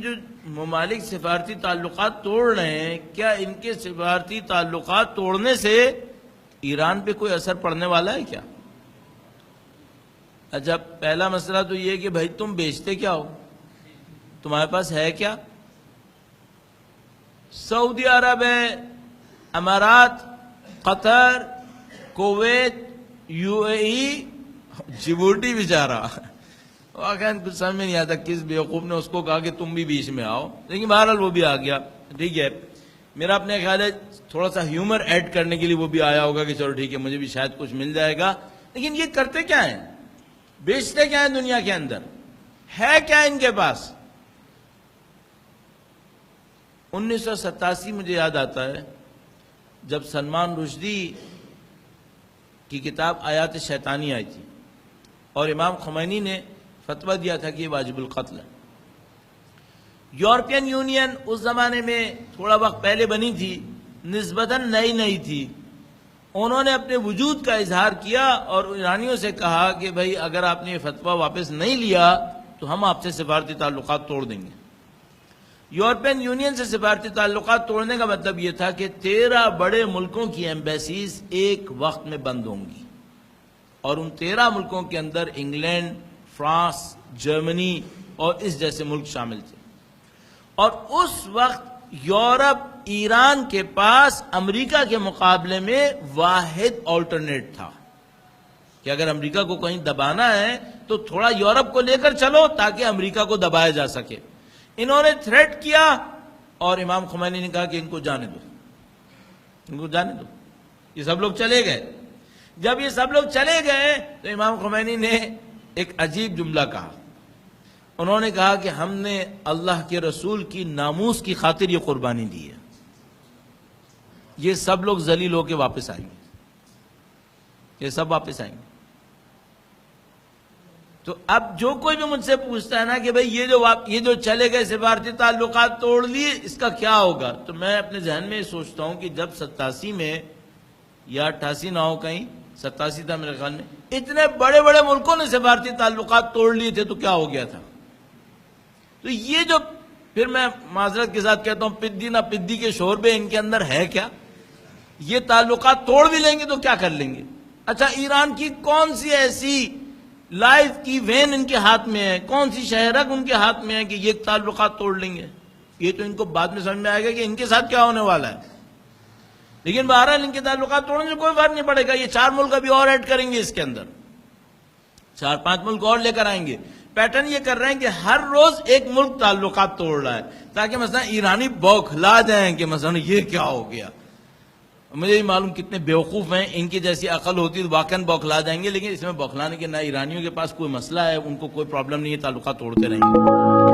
جو ممالک سفارتی تعلقات توڑ رہے ہیں، کیا ان کے سفارتی تعلقات توڑنے سے ایران پہ کوئی اثر پڑنے والا ہے کیا؟ اچھا، پہلا مسئلہ تو یہ کہ بھائی تم بیچتے کیا ہو؟ تمہارے پاس ہے کیا؟ سعودی عرب ہے، امارات، قطر، کویت، یو اے ای، جبوٹی بیچارہ، واقعا کچھ سمجھ میں نہیں آتا کس بیوقوف نے اس کو کہا کہ تم بھی بیچ میں آؤ، لیکن بہرحال وہ بھی آ گیا. ٹھیک ہے، میرا اپنے خیال ہے تھوڑا سا ہیومر ایڈ کرنے کے لیے وہ بھی آیا ہوگا کہ چلو ٹھیک ہے مجھے بھی شاید کچھ مل جائے گا. لیکن یہ کرتے کیا ہیں؟ بیچتے کیا ہیں دنیا کے اندر؟ ہے کیا ان کے پاس؟ 1987 مجھے یاد آتا ہے جب سلمان رشدی کی کتاب آیات شیطانی آئی تھی اور امام خمینی نے فتویٰ دیا تھا کہ یہ واجب القتل ہے. یورپین یونین اس زمانے میں تھوڑا وقت پہلے بنی تھی، نسبتاً نئی تھی. انہوں نے اپنے وجود کا اظہار کیا اور ایرانیوں سے کہا کہ بھائی اگر آپ نے یہ فتویٰ واپس نہیں لیا تو ہم آپ سے سفارتی تعلقات توڑ دیں گے. یورپین یونین سے سفارتی تعلقات توڑنے کا مطلب یہ تھا کہ 13 بڑے ملکوں کی ایمبیسیز ایک وقت میں بند ہوں گی، اور ان 13 ملکوں کے اندر انگلینڈ، فرانس، جرمنی اور اس جیسے ملک شامل تھے. اور اس وقت یورپ، ایران کے پاس امریکہ کے مقابلے میں واحد آلٹرنیٹ تھا کہ اگر امریکہ کو کہیں دبانا ہے تو تھوڑا یورپ کو لے کر چلو تاکہ امریکہ کو دبایا جا سکے. انہوں نے تھریٹ کیا اور امام خمینی نے کہا کہ ان کو جانے دو. یہ سب لوگ چلے گئے. جب یہ سب لوگ چلے گئے تو امام خمینی نے ایک عجیب جملہ کہا. انہوں نے کہا کہ ہم نے اللہ کے رسول کی ناموس کی خاطر یہ قربانی دی ہے. یہ سب لوگ ذلیل ہو کے واپس آئیں گے، یہ سب واپس آئیں گے. تو اب جو کوئی بھی مجھ سے پوچھتا ہے نا کہ بھئی یہ جو چلے گئے سفارتی تعلقات توڑ لیے، اس کا کیا ہوگا، تو میں اپنے ذہن میں یہ سوچتا ہوں کہ جب 87 میں یا 88 نہ ہو، کہیں 87 تھا میرے خیال میں، اتنے بڑے بڑے ملکوں نے سفارتی تعلقات توڑ لیے تھے تو کیا ہو گیا تھا. تو یہ جو پھر میں معذرت کے ساتھ کہتا ہوں پدی نہ پدی کے شوربے ان کے اندر ہے کیا؟ یہ تعلقات توڑ بھی لیں گے تو کیا کر لیں گے؟ اچھا، ایران کی کون سی ایسی لائف کی وین ان کے ہاتھ میں ہے، کون سی شہرک ان کے ہاتھ میں ہے کہ یہ تعلقات توڑ لیں گے؟ یہ تو ان کو بعد میں سمجھ میں آئے گا کہ ان کے ساتھ کیا ہونے والا ہے. لیکن بہرحال ان کے تعلقات توڑنے سے کوئی فرق نہیں پڑے گا. یہ 4 ملک ابھی اور ایڈ کریں گے اس کے اندر، 4-5 ملک اور لے کر آئیں گے. پیٹرن یہ کر رہے ہیں کہ ہر روز ایک ملک تعلقات توڑ رہا ہے تاکہ مثلا ایرانی بوکھلا جائیں کہ مثلا یہ کیا ہو گیا. مجھے یہ معلوم کتنے بیوقوف ہیں، ان کی جیسی عقل ہوتی تو واقعاً بوکھلا جائیں گے، لیکن اس میں بوکھلانے کے نہ ایرانیوں کے پاس کوئی مسئلہ ہے، ان کو کوئی پرابلم نہیں ہے، تعلقات توڑتے رہیں گے.